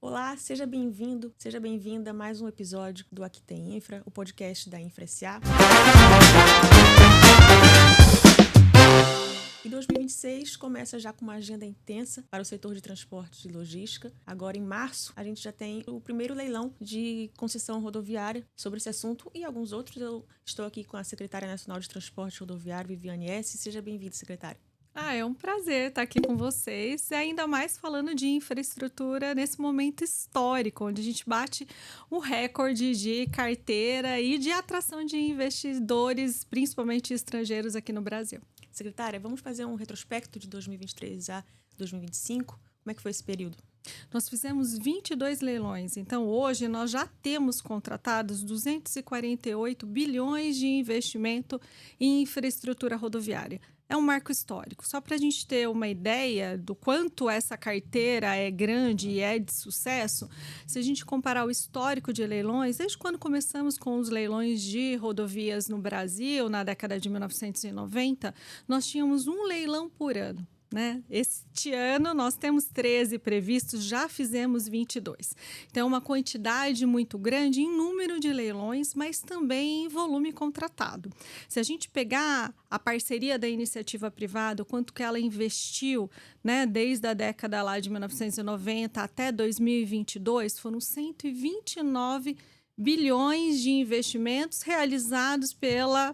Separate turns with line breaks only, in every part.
Olá, seja bem-vindo, seja bem-vinda a mais um episódio do Aqui Tem Infra, o podcast da Infra SA. E 2026 começa já com uma agenda intensa para o setor de transportes e logística. Agora, em março, a gente já tem o primeiro leilão de concessão rodoviária. Sobre esse assunto e alguns outros, eu estou aqui com a Secretária Nacional de Transporte Rodoviário, Viviane S. Seja bem-vinda, secretária.
É um prazer estar aqui com vocês, e ainda mais falando de infraestrutura nesse momento histórico, onde a gente bate o recorde de carteira e de atração de investidores, principalmente estrangeiros, aqui no Brasil.
Secretária, vamos fazer um retrospecto de 2023 a 2025? Como é que foi esse período?
Nós fizemos 22 leilões, então hoje nós já temos contratados 248 bilhões de investimento em infraestrutura rodoviária. É um marco histórico. Só para a gente ter uma ideia do quanto essa carteira é grande e é de sucesso, se a gente comparar o histórico de leilões, desde quando começamos com os leilões de rodovias no Brasil, na década de 1990, nós tínhamos um leilão por ano. Este ano nós temos 13 previstos, já fizemos 22. Então, é uma quantidade muito grande em número de leilões, mas também em volume contratado. Se a gente pegar a parceria da iniciativa privada, o quanto que ela investiu, desde a década lá de 1990 até 2022, foram 129 bilhões de investimentos realizados pela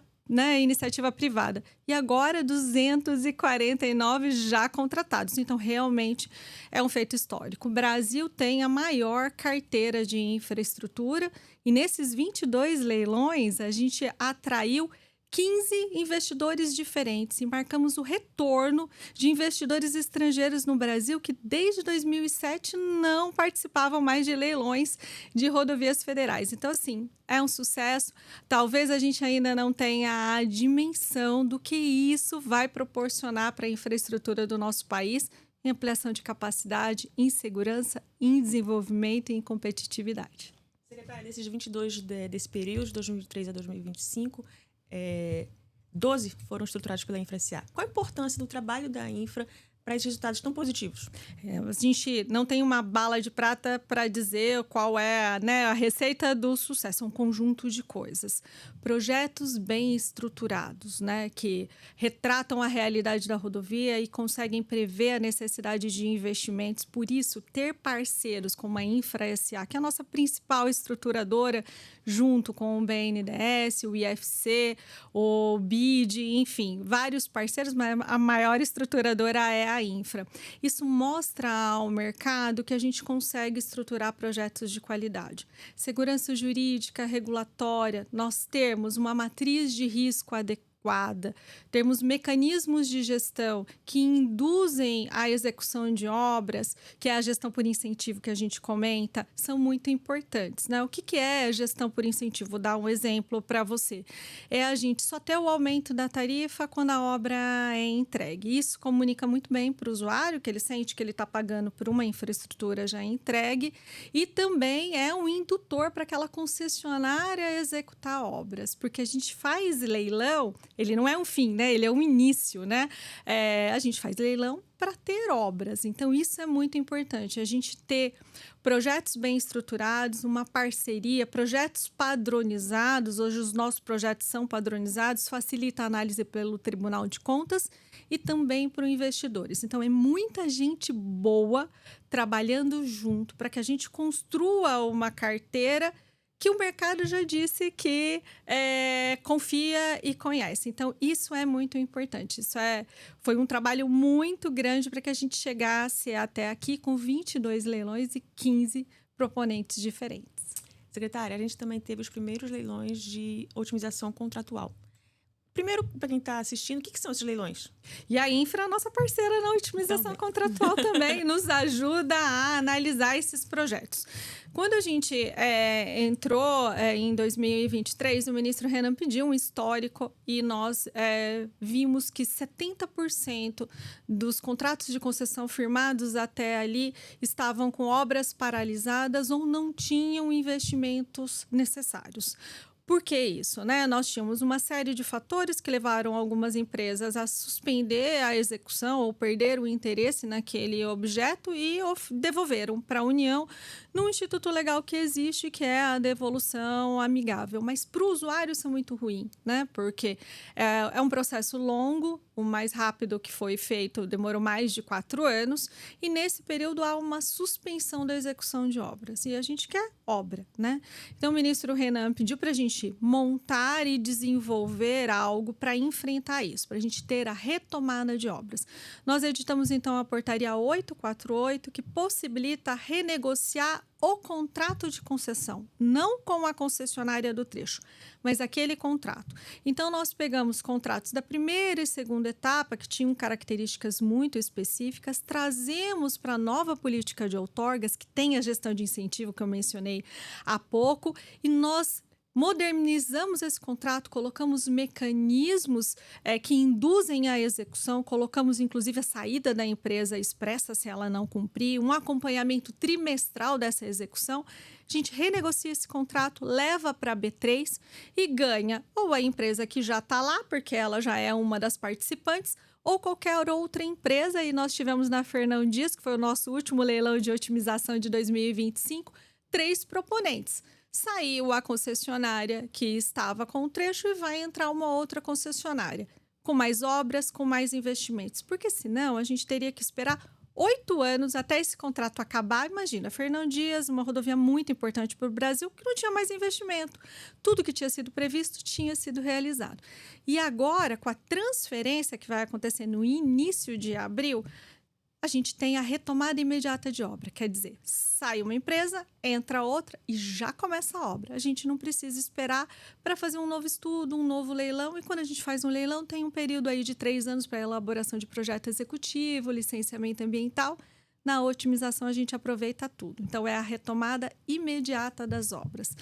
iniciativa privada. E agora 249 já contratados. Então, realmente é um feito histórico. O Brasil tem a maior carteira de infraestrutura e nesses 22 leilões a gente atraiu 15 investidores diferentes e marcamos o retorno de investidores estrangeiros no Brasil que desde 2007 não participavam mais de leilões de rodovias federais. Então, assim, é um sucesso. Talvez a gente ainda não tenha a dimensão do que isso vai proporcionar para a infraestrutura do nosso país em ampliação de capacidade, em segurança, em desenvolvimento e em competitividade.
Secretária, desses 22 desse período, de 2023 a 2025, 12 foram estruturados pela Infra SA. Qual a importância do trabalho da Infra para esses resultados tão positivos?
A gente não tem uma bala de prata para dizer qual é a receita do sucesso, é um conjunto de coisas. Projetos bem estruturados, que retratam a realidade da rodovia e conseguem prever a necessidade de investimentos. Por isso, ter parceiros como a Infra SA, que é a nossa principal estruturadora, junto com o BNDES, o IFC, o BID, enfim, vários parceiros, mas a maior estruturadora é a Infra. Isso mostra ao mercado que a gente consegue estruturar projetos de qualidade. Segurança jurídica, regulatória, nós temos uma matriz de risco adequada, temos mecanismos de gestão que induzem a execução de obras, que é a gestão por incentivo que a gente comenta, são muito importantes. O que é gestão por incentivo? Vou dar um exemplo para você. É a gente só ter o aumento da tarifa quando a obra é entregue. Isso comunica muito bem para o usuário, que ele sente que ele está pagando por uma infraestrutura já entregue, e também é um indutor para aquela concessionária executar obras, porque a gente faz leilão. Ele não é um fim, ele é um início, a gente faz leilão para ter obras. Então, isso é muito importante, a gente ter projetos bem estruturados, uma parceria, projetos padronizados. Hoje, os nossos projetos são padronizados, facilita a análise pelo Tribunal de Contas e também para os investidores. Então, é muita gente boa trabalhando junto para que a gente construa uma carteira que o mercado já disse que confia e conhece. Então, isso é muito importante. Foi um trabalho muito grande para que a gente chegasse até aqui com 22 leilões e 15 proponentes diferentes.
Secretária, a gente também teve os primeiros leilões de otimização contratual. Primeiro, para quem está assistindo, o que são esses leilões?
E a Infra é a nossa parceira na otimização contratual também, nos ajuda a analisar esses projetos. Quando a gente entrou em 2023, o ministro Renan pediu um histórico e nós vimos que 70% dos contratos de concessão firmados até ali estavam com obras paralisadas ou não tinham investimentos necessários. Por que isso, né? Nós tínhamos uma série de fatores que levaram algumas empresas a suspender a execução ou perder o interesse naquele objeto e devolveram para a União num instituto legal que existe, que é a devolução amigável. Mas para o usuário isso é muito ruim, né? Porque é um processo longo, o mais rápido que foi feito demorou mais de 4 anos, e nesse período há uma suspensão da execução de obras. E a gente quer obra, né? Então o ministro Renan pediu para a gente montar e desenvolver algo para enfrentar isso, para a gente ter a retomada de obras. Nós editamos então a portaria 848, que possibilita renegociar o contrato de concessão, não com a concessionária do trecho, mas aquele contrato. Então, nós pegamos contratos da primeira e segunda etapa, que tinham características muito específicas, trazemos para a nova política de outorgas, que tem a gestão de incentivo que eu mencionei há pouco, e nós modernizamos esse contrato, colocamos mecanismos que induzem a execução, colocamos inclusive a saída da empresa expressa se ela não cumprir, um acompanhamento trimestral dessa execução. A gente renegocia esse contrato, leva para a B3 e ganha ou a empresa que já está lá, porque ela já é uma das participantes, ou qualquer outra empresa. E nós tivemos na Fernão Dias, que foi o nosso último leilão de otimização de 2025, 3 proponentes. Saiu a concessionária que estava com o trecho e vai entrar uma outra concessionária, com mais obras, com mais investimentos. Porque senão a gente teria que esperar 8 anos até esse contrato acabar. Imagina, Fernão Dias, uma rodovia muito importante para o Brasil, que não tinha mais investimento. Tudo que tinha sido previsto tinha sido realizado. E agora, com a transferência que vai acontecer no início de abril, a gente tem a retomada imediata de obra. Quer dizer, sai uma empresa, entra outra e já começa a obra. A gente não precisa esperar para fazer um novo estudo, um novo leilão. E quando a gente faz um leilão, tem um período aí de 3 anos para elaboração de projeto executivo, licenciamento ambiental. Na otimização, a gente aproveita tudo. Então, é a retomada imediata das obras.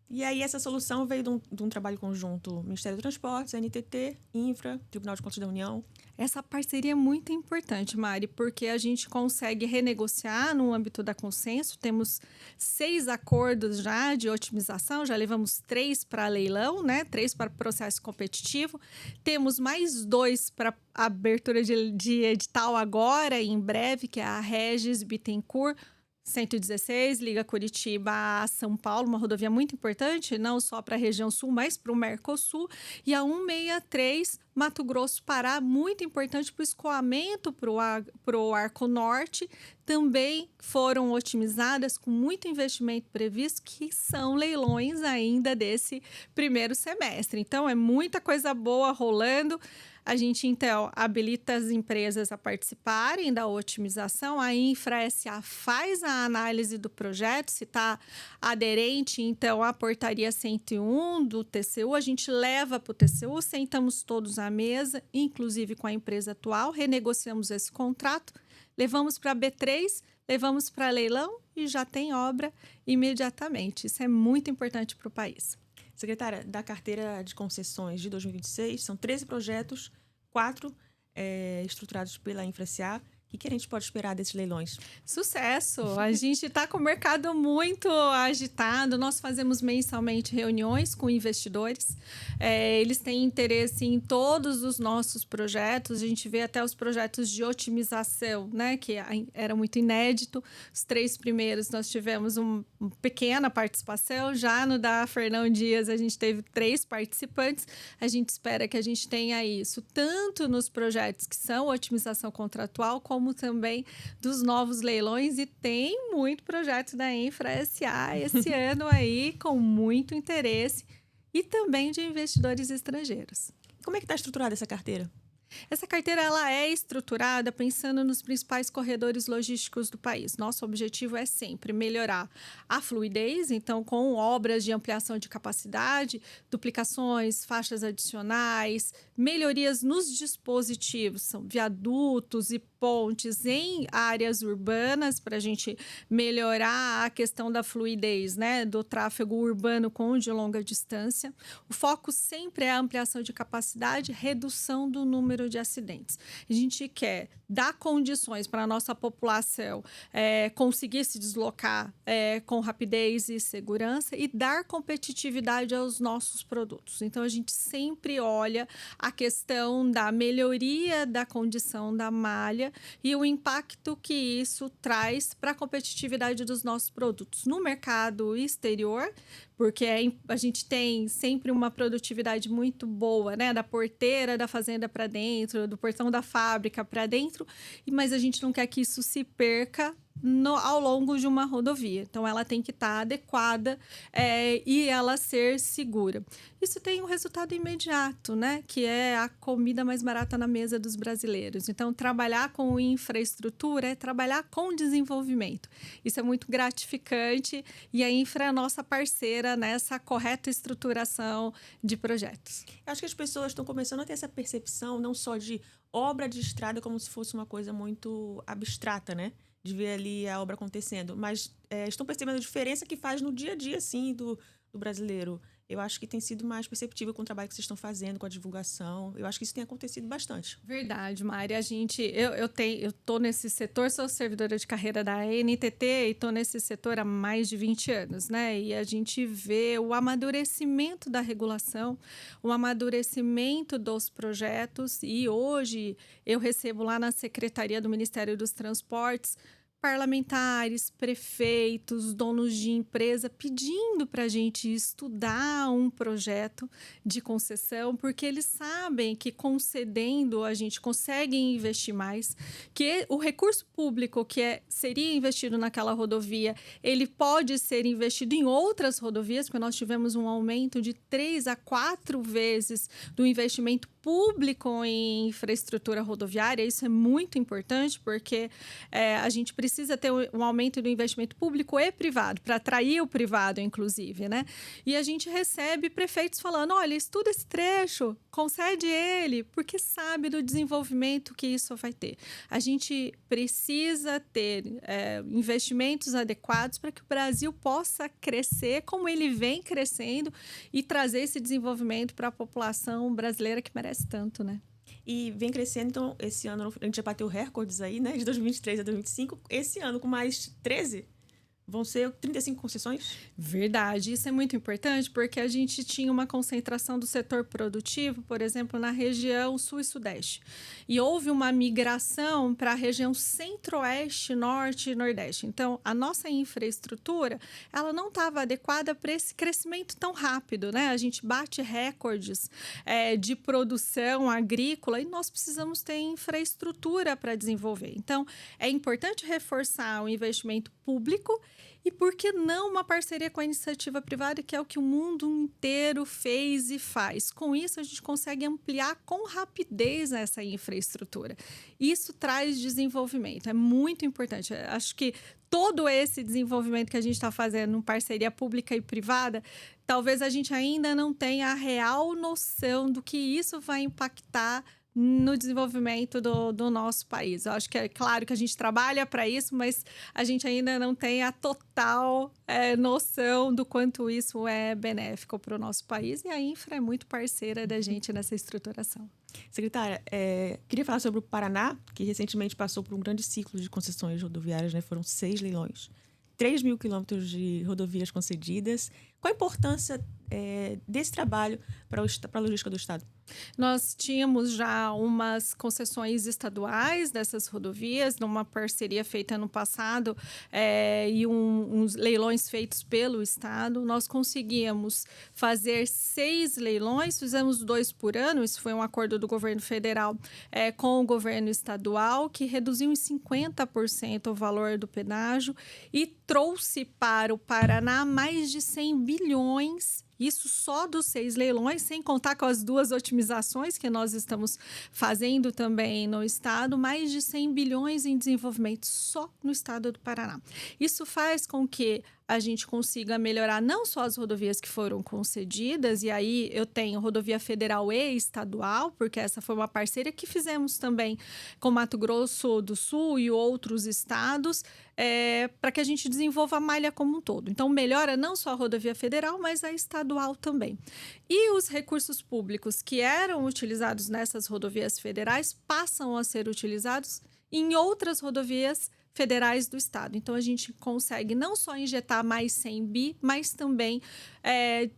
E aí, essa solução veio de um trabalho conjunto Ministério do Transportes, NTT, Infra, Tribunal de Contas da União.
Essa parceria é muito importante, Mari, porque a gente consegue renegociar no âmbito da consenso. Temos 6 acordos já de otimização, já levamos 3 para leilão, né? 3 para processo competitivo. Temos mais 2 para abertura de edital agora, em breve, que é a Regis Bittencourt 116, liga Curitiba a São Paulo, uma rodovia muito importante, não só para a região sul, mas para o Mercosul. E a 163, Mato Grosso, Pará, muito importante para o escoamento para o Arco Norte. Também foram otimizadas com muito investimento previsto, que são leilões ainda desse primeiro semestre. Então, é muita coisa boa rolando. A gente, então, habilita as empresas a participarem da otimização. A Infra SA faz a análise do projeto, se está aderente, então, à portaria 101 do TCU. A gente leva para o TCU, sentamos todos à mesa, inclusive com a empresa atual, renegociamos esse contrato, levamos para a B3, levamos para leilão e já tem obra imediatamente. Isso é muito importante para o país.
Secretária, da carteira de concessões de 2026, são 13 projetos, 4 estruturados pela InfraSA. O que a gente pode esperar desses leilões?
Sucesso! A gente está com o mercado muito agitado. Nós fazemos mensalmente reuniões com investidores. Eles têm interesse em todos os nossos projetos. A gente vê até os projetos de otimização, né, que era muito inédito. Os 3 primeiros nós tivemos uma pequena participação. Já no da Fernão Dias a gente teve 3 participantes. A gente espera que a gente tenha isso tanto nos projetos que são otimização contratual, como também dos novos leilões, e tem muito projeto da Infra SA esse ano aí, com muito interesse, e também de investidores estrangeiros.
Como é que está estruturada essa carteira?
Essa carteira ela é estruturada pensando nos principais corredores logísticos do país. Nosso objetivo é sempre melhorar a fluidez, então com obras de ampliação de capacidade, duplicações, faixas adicionais, melhorias nos dispositivos, são viadutos e pontes em áreas urbanas para a gente melhorar a questão da fluidez, né, do tráfego urbano com o de longa distância. O foco sempre é a ampliação de capacidade, redução do número de acidentes. A gente quer dar condições para a nossa população conseguir se deslocar com rapidez e segurança e dar competitividade aos nossos produtos. Então, a gente sempre olha a questão da melhoria da condição da malha e o impacto que isso traz para a competitividade dos nossos produtos no mercado exterior, porque a gente tem sempre uma produtividade muito boa, né? Da porteira da fazenda para dentro, do portão da fábrica para dentro, mas a gente não quer que isso se perca ao longo de uma rodovia. Então, ela tem que estar adequada e ela ser segura. Isso tem um resultado imediato, né? Que é a comida mais barata na mesa dos brasileiros. Então, trabalhar com infraestrutura é trabalhar com desenvolvimento. Isso é muito gratificante e a infra é a nossa parceira nessa correta estruturação de projetos.
Eu acho que as pessoas estão começando a ter essa percepção não só de obra de estrada como se fosse uma coisa muito abstrata, né? De ver ali a obra acontecendo, mas estão percebendo a diferença que faz no dia a dia, assim, do brasileiro. Eu acho que tem sido mais perceptível com o trabalho que vocês estão fazendo, com a divulgação. Eu acho que isso tem acontecido bastante.
Verdade, Mari. Eu tô nesse setor, sou servidora de carreira da NTT e tô nesse setor há mais de 20 anos, né? E a gente vê o amadurecimento da regulação, o amadurecimento dos projetos e hoje eu recebo lá na Secretaria do Ministério dos Transportes parlamentares, prefeitos, donos de empresa pedindo para a gente estudar um projeto de concessão, porque eles sabem que concedendo a gente consegue investir mais, que o recurso público que seria investido naquela rodovia, ele pode ser investido em outras rodovias, porque nós tivemos um aumento de 3 a 4 vezes do investimento público em infraestrutura rodoviária. Isso é muito importante, porque a gente precisa ter um aumento do investimento público e privado, para atrair o privado, inclusive, né? E a gente recebe prefeitos falando, olha, estuda esse trecho, concede ele, porque sabe do desenvolvimento que isso vai ter. A gente precisa ter investimentos adequados para que o Brasil possa crescer como ele vem crescendo e trazer esse desenvolvimento para a população brasileira que merece tanto, né?
E vem crescendo, então, esse ano a gente já bateu recordes aí, né? De 2023 a 2025. Esse ano, com mais 13, vão ser 35 concessões?
Verdade. Isso é muito importante porque a gente tinha uma concentração do setor produtivo, por exemplo, na região sul e sudeste. E houve uma migração para a região centro-oeste, norte e nordeste. Então, a nossa infraestrutura, ela não estava adequada para esse crescimento tão rápido, né? A gente bate recordes de produção agrícola e nós precisamos ter infraestrutura para desenvolver. Então, é importante reforçar o investimento público e, por que não, uma parceria com a iniciativa privada, que é o que o mundo inteiro fez e faz. Com isso, a gente consegue ampliar com rapidez essa infraestrutura. Isso traz desenvolvimento, é muito importante. Acho que todo esse desenvolvimento que a gente está fazendo em parceria pública e privada, talvez a gente ainda não tenha a real noção do que isso vai impactar no desenvolvimento do nosso país. Eu acho que é claro que a gente trabalha para isso, mas a gente ainda não tem a total noção do quanto isso é benéfico para o nosso país, e a infra é muito parceira da gente nessa estruturação.
Secretária, queria falar sobre o Paraná, que recentemente passou por um grande ciclo de concessões rodoviárias, né? Foram 6 leilões, 3 mil quilômetros de rodovias concedidas. Qual a importância desse trabalho para a logística do Estado?
Nós tínhamos já umas concessões estaduais dessas rodovias, numa parceria feita no passado, e uns leilões feitos pelo Estado. Nós conseguíamos fazer 6 leilões, fizemos 2 por ano. Isso foi um acordo do governo federal com o governo estadual, que reduziu em 50% o valor do pedágio e trouxe para o Paraná mais de 100 bilhões. Isso só dos 6 leilões, sem contar com as 2 otimizações que nós estamos fazendo também no estado, mais de 100 bilhões em desenvolvimento só no estado do Paraná. Isso faz com que a gente consiga melhorar não só as rodovias que foram concedidas, e aí eu tenho rodovia federal e estadual, porque essa foi uma parceria que fizemos também com Mato Grosso do Sul e outros estados, para que a gente desenvolva a malha como um todo. Então, melhora não só a rodovia federal, mas a estadual também. E os recursos públicos que eram utilizados nessas rodovias federais passam a ser utilizados em outras rodovias federais do estado. Então, a gente consegue não só injetar mais 100 bi, mas também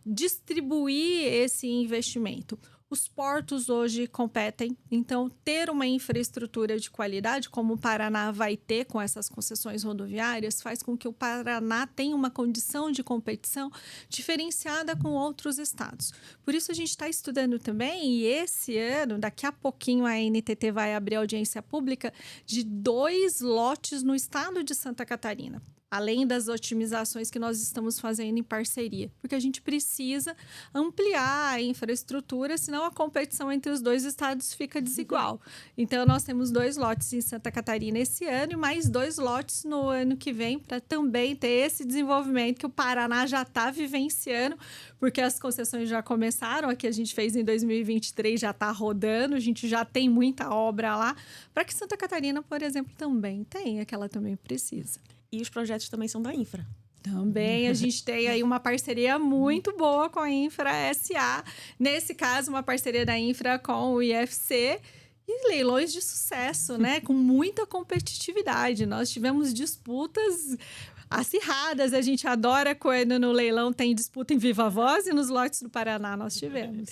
distribuir esse investimento. Os portos hoje competem, então ter uma infraestrutura de qualidade, como o Paraná vai ter com essas concessões rodoviárias, faz com que o Paraná tenha uma condição de competição diferenciada com outros estados. Por isso a gente está estudando também, e esse ano, daqui a pouquinho, a NTT vai abrir audiência pública de 2 lotes no estado de Santa Catarina, além das otimizações que nós estamos fazendo em parceria, porque a gente precisa ampliar a infraestrutura, senão a competição entre os 2 estados fica desigual. Então, nós temos 2 lotes em Santa Catarina esse ano e mais 2 lotes no ano que vem, para também ter esse desenvolvimento que o Paraná já está vivenciando, porque as concessões já começaram, a que a gente fez em 2023 já está rodando, a gente já tem muita obra lá, para que Santa Catarina, por exemplo, também tenha, que ela também precisa.
E os projetos também são da Infra.
Também a gente tem aí uma parceria muito boa com a Infra SA. Nesse caso, uma parceria da Infra com o IFC. E leilões de sucesso, né? Com muita competitividade. Nós tivemos disputas acirradas. A gente adora quando no leilão tem disputa em viva voz, e nos lotes do Paraná nós tivemos.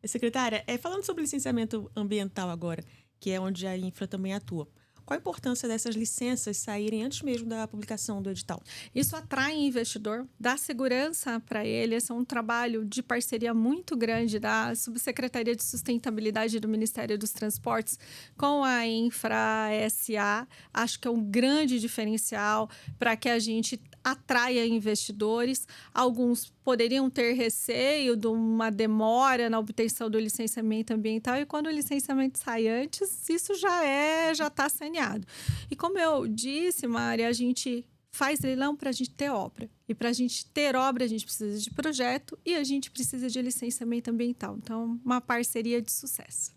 Secretária, falando sobre licenciamento ambiental agora, que é onde a Infra também atua, qual a importância dessas licenças saírem antes mesmo da publicação do edital?
Isso atrai investidor, dá segurança para ele. Esse é um trabalho de parceria muito grande da Subsecretaria de Sustentabilidade do Ministério dos Transportes com a Infra SA. Acho que é um grande diferencial para que a gente atraia investidores. Alguns poderiam ter receio de uma demora na obtenção do licenciamento ambiental, e quando o licenciamento sai antes, isso já está saneado. E como eu disse, Mari, a gente faz leilão para a gente ter obra. E para a gente ter obra, a gente precisa de projeto e a gente precisa de licenciamento ambiental. Então, uma parceria de sucesso.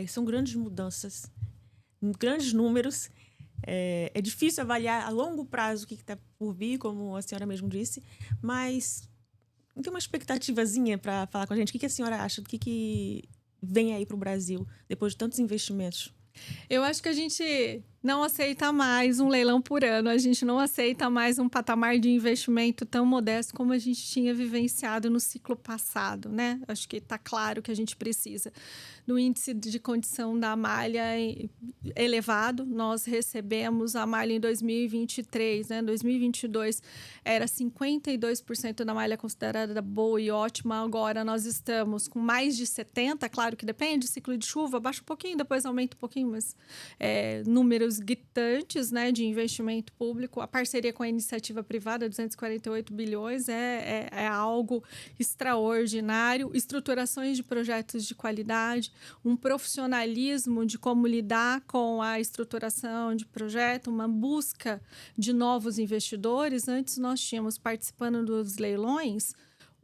São grandes mudanças, grandes números. É difícil avaliar a longo prazo o que está por vir, como a senhora mesmo disse, mas tem uma expectativazinha para falar com a gente. O que a senhora acha? Do que vem aí para o Brasil depois de tantos investimentos?
Eu acho que a gente não aceita mais um leilão por ano, a gente não aceita mais um patamar de investimento tão modesto como a gente tinha vivenciado no ciclo passado, né? Acho que está claro que a gente precisa do índice de condição da malha elevado. Nós recebemos a malha em 2023, né? Em 2022 era 52% da malha considerada boa e ótima, agora nós estamos com mais de 70%, claro que depende, ciclo de chuva, baixa um pouquinho, depois aumenta um pouquinho, mas números gritantes, né, de investimento público. A parceria com a iniciativa privada, 248 bilhões, é algo extraordinário. Estruturações de projetos de qualidade, um profissionalismo de como lidar com a estruturação de projeto, uma busca de novos investidores. Antes nós tínhamos, participando dos leilões,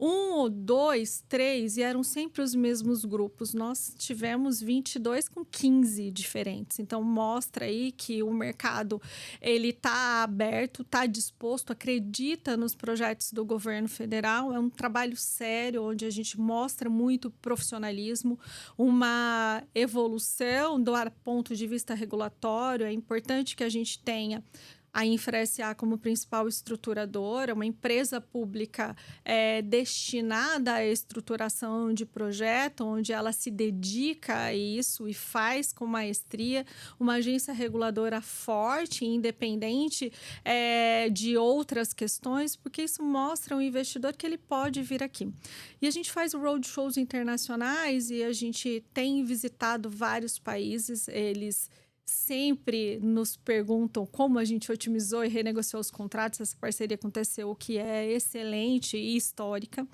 1, 2, 3, e eram sempre os mesmos grupos. Nós tivemos 22 com 15 diferentes. Então, mostra aí que o mercado está aberto, está disposto, acredita nos projetos do governo federal. É um trabalho sério, onde a gente mostra muito profissionalismo, uma evolução do ponto de vista regulatório. É importante que a gente tenha a Infra SA como principal estruturadora, uma empresa pública destinada à estruturação de projeto, onde ela se dedica a isso e faz com maestria, uma agência reguladora forte e independente de outras questões, porque isso mostra ao investidor que ele pode vir aqui. E a gente faz roadshows internacionais e a gente tem visitado vários países. Eles sempre nos perguntam como a gente otimizou e renegociou os contratos. Essa parceria aconteceu, o que é excelente e histórica,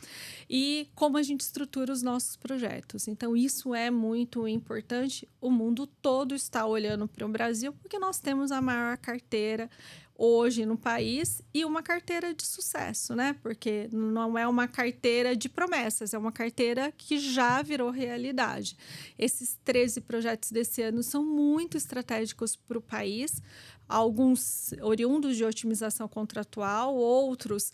e como a gente estrutura os nossos projetos. Então, isso é muito importante. O mundo todo está olhando para o Brasil, porque nós temos a maior carteira hoje no país e uma carteira de sucesso, né? Porque não é uma carteira de promessas, é uma carteira que já virou realidade. Esses 13 projetos desse ano são muito estratégicos para o país, alguns oriundos de otimização contratual, outros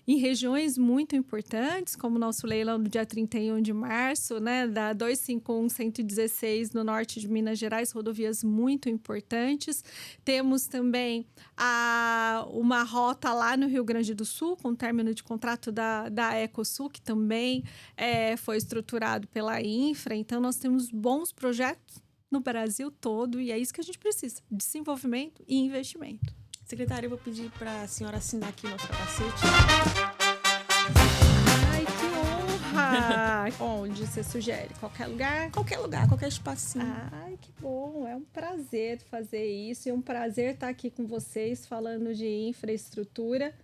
em regiões muito importantes, como o nosso leilão no dia 31 de março, né, da 251-116 no norte de Minas Gerais, rodovias muito importantes. Temos também uma rota lá no Rio Grande do Sul, com término de contrato da Ecosul, que também foi estruturado pela Infra. Então, nós temos bons projetos no Brasil todo, e é isso que a gente precisa, desenvolvimento e investimento.
Secretária, eu vou pedir para a senhora assinar aqui o nosso capacete.
Ai, que honra! Onde você sugere? Qualquer lugar?
Qualquer lugar, qualquer espacinho.
Ai, que bom! É um prazer fazer isso, e é um prazer estar aqui com vocês falando de infraestrutura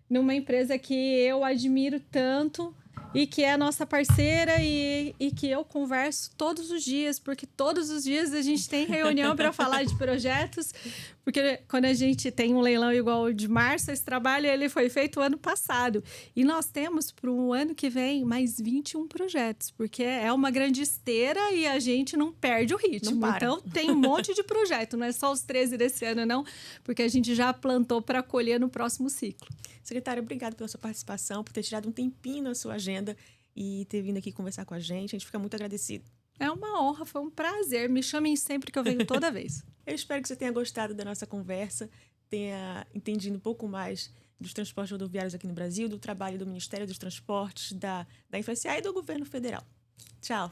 numa empresa que eu admiro tanto e que é nossa parceira e que eu converso todos os dias, porque todos os dias a gente tem reunião para falar de projetos, porque quando a gente tem um leilão igual o de março, esse trabalho ele foi feito ano passado, e nós temos para o ano que vem mais 21 projetos, porque é uma grande esteira e a gente não perde o ritmo. Então tem um monte de projeto, não é só os 13 desse ano não, porque a gente já plantou para colher no próximo ciclo.
Secretária, obrigada pela sua participação, por ter tirado um tempinho na sua agenda e ter vindo aqui conversar com a gente. A gente fica muito agradecido.
É uma honra, foi um prazer. Me chamem sempre que eu venho toda vez.
Eu espero que você tenha gostado da nossa conversa, tenha entendido um pouco mais dos transportes rodoviários aqui no Brasil, do trabalho do Ministério dos Transportes, da Infra-SA e do governo federal. Tchau!